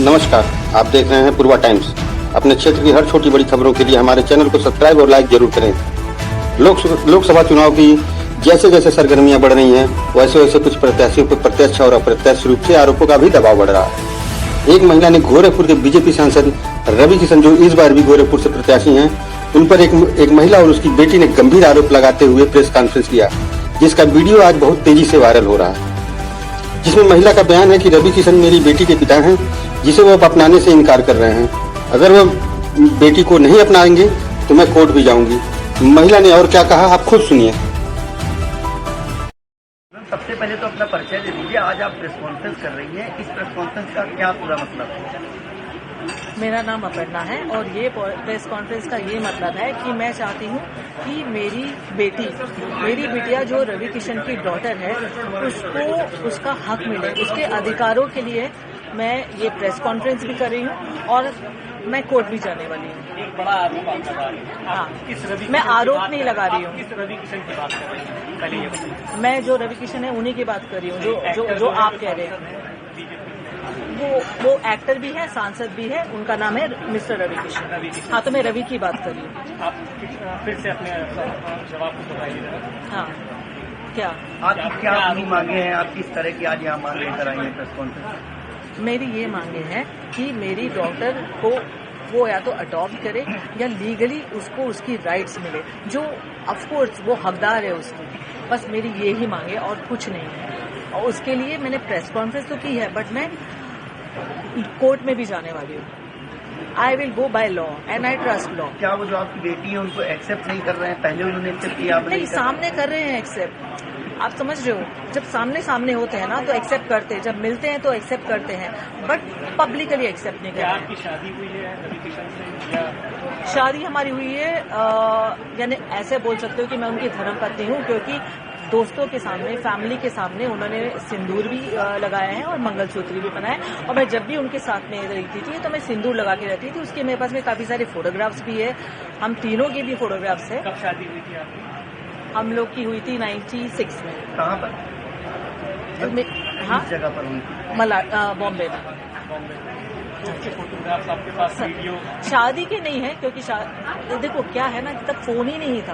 नमस्कार, आप देख रहे हैं पूर्वा टाइम्स। अपने क्षेत्र की हर छोटी बड़ी खबरों के लिए हमारे चैनल को सब्सक्राइब और लाइक जरूर करें। लोकसभा चुनाव की जैसे जैसे सरगर्मियां बढ़ रही हैं, वैसे वैसे कुछ प्रत्याशियों पर प्रत्यक्ष और अप्रत्यक्ष रूप से आरोपों का भी दबाव बढ़ रहा है। एक महिला ने गोरखपुर के बीजेपी सांसद रवि किशन, जो इस बार भी गोरखपुर से प्रत्याशी हैं, उन पर एक महिला और उसकी बेटी ने गंभीर आरोप लगाते हुए प्रेस कॉन्फ्रेंस किया, जिसका वीडियो आज बहुत तेजी से वायरल हो रहा है। जिसमें महिला का बयान है कि रवि किशन मेरी बेटी के पिता हैं, जिसे वो अपनाने से इनकार कर रहे हैं। अगर वो बेटी को नहीं अपनाएंगे तो मैं कोर्ट भी जाऊंगी। महिला ने और क्या कहा, आप खुद सुनिए। सबसे पहले तो अपना परिचय दे दीजिए। आज आप प्रेस कॉन्फ्रेंस कर रही हैं, इस प्रेस कॉन्फ्रेंस का क्या पूरा मतलब है? मेरा नाम अपर्णा है और ये प्रेस कॉन्फ्रेंस का ये मतलब है कि मैं चाहती हूँ कि मेरी बिटिया जो रवि किशन की डॉटर है, उसको उसका हक मिले, उसके अधिकारों के लिए मैं ये प्रेस कॉन्फ्रेंस भी कर रही हूँ और मैं कोर्ट भी जाने वाली हूँ। एक बड़ा आरोप आप लगा रही हैं। हाँ, मैं आरोप नहीं लगा रही हूँ। किस रवि किशन की बात कर रही हैं? पहले ये बताइए। मैं जो रवि किशन है उन्हीं की बात कर रही हूँ, जो आप कह रहे हैं। वो एक्टर भी है, सांसद भी है, उनका नाम है मिस्टर रवि किशन। हाँ, तो मैं रवि की बात कर रही हूँ। आप फिर से अपने जवाब को बताइए। हाँ, क्या आपकी क्या अपनी मांगे हैं? आप किस तरह की आज यहाँ मांग लेकर आई हैं प्रेस कॉन्फ्रेंस? मेरी ये मांगे हैं कि मेरी डॉटर को वो या तो अडॉप्ट करे या लीगली उसको उसकी राइट्स मिले, जो ऑफकोर्स वो हकदार है उसकी। बस मेरी ये ही मांगे और कुछ नहीं है। और उसके लिए मैंने प्रेस कॉन्फ्रेंस तो की है, बट मैं कोर्ट में भी जाने वाली हूँ। I will go by law and I trust law. क्या वो जो आपकी बेटी है उनको एक्सेप्ट नहीं कर रहे हैं? पहले उन्होंने एक्सेप्ट किया, आप नहीं, सामने कर रहे हैं एक्सेप्ट। आप समझ रहे हो, जब सामने होते हैं ना तो एक्सेप्ट करते हैं, जब मिलते हैं तो एक्सेप्ट करते हैं, बट पब्लिकली एक्सेप्ट नहीं करते। आपकी शादी हुई है रवि किशन से या? शादी हमारी हुई है, यानी ऐसे बोल सकते हो कि मैं उनकी धर्मपत्नी हूँ, क्योंकि दोस्तों के सामने, फैमिली के सामने उन्होंने सिंदूर भी लगाया है और मंगलसूत्र भी पहना है। और मैं जब भी उनके साथ में रहती थी तो मैं सिंदूर लगा के रहती थी। उसके मेरे पास में काफी सारे फोटोग्राफ्स भी है, हम तीनों के भी फोटोग्राफ्स है। कब शादी हुई थी आपकी? हम लोग की हुई थी 96 में। कहाँ पर? हाँ, किस जगह पर हुई थी? बॉम्बे में। फोटोग्राफ्स आपके पास, वीडियो? शादी के नहीं है, क्योंकि देखो क्या है ना, तब फोन ही नहीं था,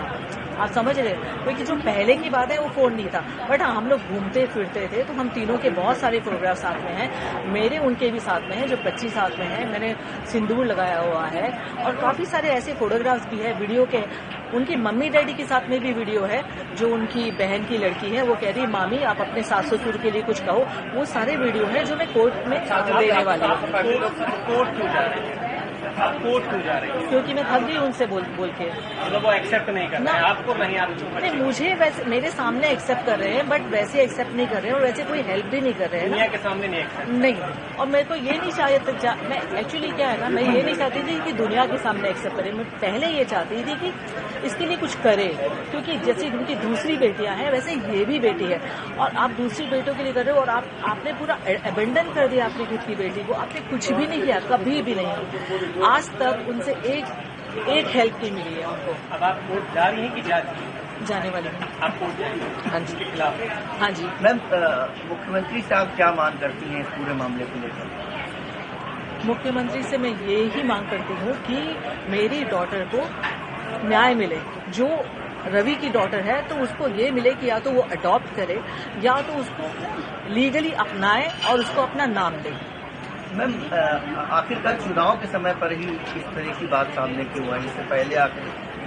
आप समझ रहे हो। क्योंकि जो पहले की बात है वो फोन नहीं था, बट हाँ, हम लोग घूमते फिरते थे, तो हम तीनों के बहुत सारे फोटोग्राफ साथ में हैं। मेरे उनके भी साथ में हैं, जो बच्ची साथ में है, मैंने सिंदूर लगाया हुआ है। और काफी सारे ऐसे फोटोग्राफ्स भी है वीडियो के। उनकी मम्मी डैडी के साथ में भी वीडियो है, जो उनकी बहन की लड़की है, वो कह रही मामी आप अपने सास ससुर के लिए कुछ कहो। वो सारे वीडियो है जो मैं कोर्ट में देने वाली हूँ। कोर्ट क्यों जा रही है? आप कोर्ट क्यों जा रही है? क्योंकि मैं थक गई उनसे बोल के। मतलब वो एक्सेप्ट नहीं कर रहे हैं आपको? नहीं, आप नहीं, मुझे वैसे मेरे सामने एक्सेप्ट कर रहे हैं, बट वैसे एक्सेप्ट नहीं कर रहे हैं और वैसे कोई हेल्प भी नहीं कर रहे हैं। दुनिया के सामने नहीं एक्सेप्ट नहीं, और मेरे को ये नहीं चाहिए। मैं एक्चुअली क्या है ना, मैं ये नहीं चाहती थी कि दुनिया के सामने एक्सेप्ट करे। मैं पहले ये चाहती थी कि इसके लिए कुछ करे, क्योंकि जैसे उनकी दूसरी बेटियां हैं वैसे ये भी बेटी है, और आप दूसरी बेटियों के लिए कर रहे हो और आपने पूरा अबेंडन कर दिया अपनी खुद की बेटी को। आपने कुछ भी नहीं किया, कभी भी नहीं। आज तक उनसे एक हेल्प नहीं मिली है उनको। अब आप कोर्ट जा रही हैं कि जाने वाली हूँ। आप कोर्ट जाएंगे? हाँ जी, के खिलाफ? हाँ जी। मैम, मुख्यमंत्री से आप क्या मांग करती हैं इस पूरे मामले को लेकर? मुख्यमंत्री से मैं ये ही मांग करती हूँ कि मेरी डॉटर को न्याय मिले। जो रवि की डॉटर है तो उसको ये मिले कि या तो वो अडॉप्ट करे या तो उसको लीगली अपनाए और उसको अपना नाम दे। मैम, आखिरकार चुनाव के समय पर ही इस तरह की बात सामने क्यों आई? इससे पहले आखिर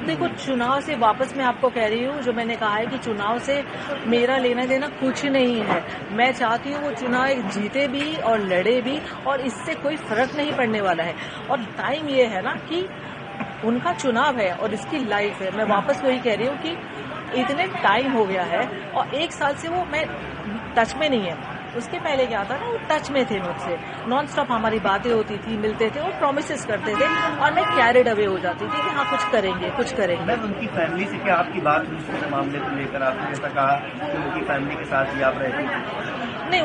देखो, चुनाव से वापस मैं आपको कह रही हूँ, जो मैंने कहा है कि चुनाव से मेरा लेना देना कुछ नहीं है। मैं चाहती हूँ वो चुनाव जीते भी और लड़े भी, और इससे कोई फर्क नहीं पड़ने वाला है। और टाइम ये है ना कि उनका चुनाव है और इसकी लाइफ है। मैं वापस वही कह रही हूँ कि इतने टाइम हो गया है और 1 साल से वो मैं टच में नहीं है। उसके पहले क्या था ना, वो टच में थे मुझसे, नॉन स्टॉप हमारी बातें होती थी, मिलते थे और प्रॉमिसेस करते थे, और मैं कैरिड अवे हो जाती थी कि हाँ कुछ करेंगे। मैम, उनकी फैमिली से क्या आपकी बात हुई इस मामले को लेकर? आपने जैसा कहा कि उनकी फैमिली के साथ ही आप रहती थी। नहीं,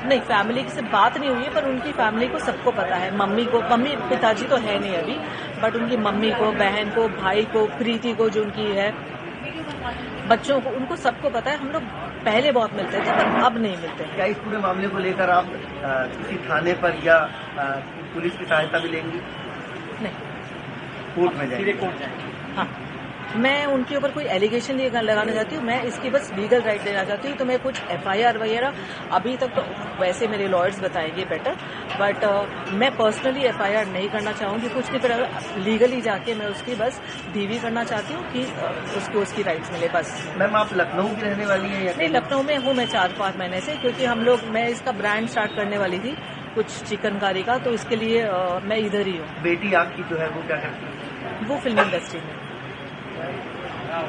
नहीं, फैमिली से बात नहीं हुई है, पर उनकी फैमिली को सबको पता है। मम्मी पिताजी तो है नहीं अभी, बट उनकी मम्मी को, बहन को, भाई को, प्रीति को जो उनकी है, बच्चों को, उनको सबको पता है। हम लोग पहले बहुत मिलते थे पर अब नहीं मिलते हैं। क्या इस पूरे मामले को लेकर आप किसी थाने पर या पुलिस की सहायता भी लेंगी? नहीं, कोर्ट में सीधे जाएंगे? कोर्ट जाएंगे। हाँ, मैं उनके ऊपर कोई एलिगेशन नहीं लगाना चाहती हूँ, मैं इसकी बस लीगल राइट देना चाहती हूँ। तो मैं कुछ FIR वगैरह अभी तक तो वैसे मेरे लॉयर्स बताएंगे बेटर, बट मैं पर्सनली FIR नहीं करना चाहूँगी कुछ नहीं, पर लीगली जाके मैं उसकी बस DV करना चाहती हूँ कि उसको उसकी राइट्स मिले बस। मैम आप लखनऊ की रहने वाली हैं या नहीं, लखनऊ में हूँ मैं 4-5 महीने से, क्योंकि मैं इसका ब्रांड स्टार्ट करने वाली थी कुछ चिकनकारी का, तो इसके लिए मैं इधर ही हूँ। बेटी आपकी जो है वो क्या करती है? वो फिल्म इंडस्ट्री में। हाँ।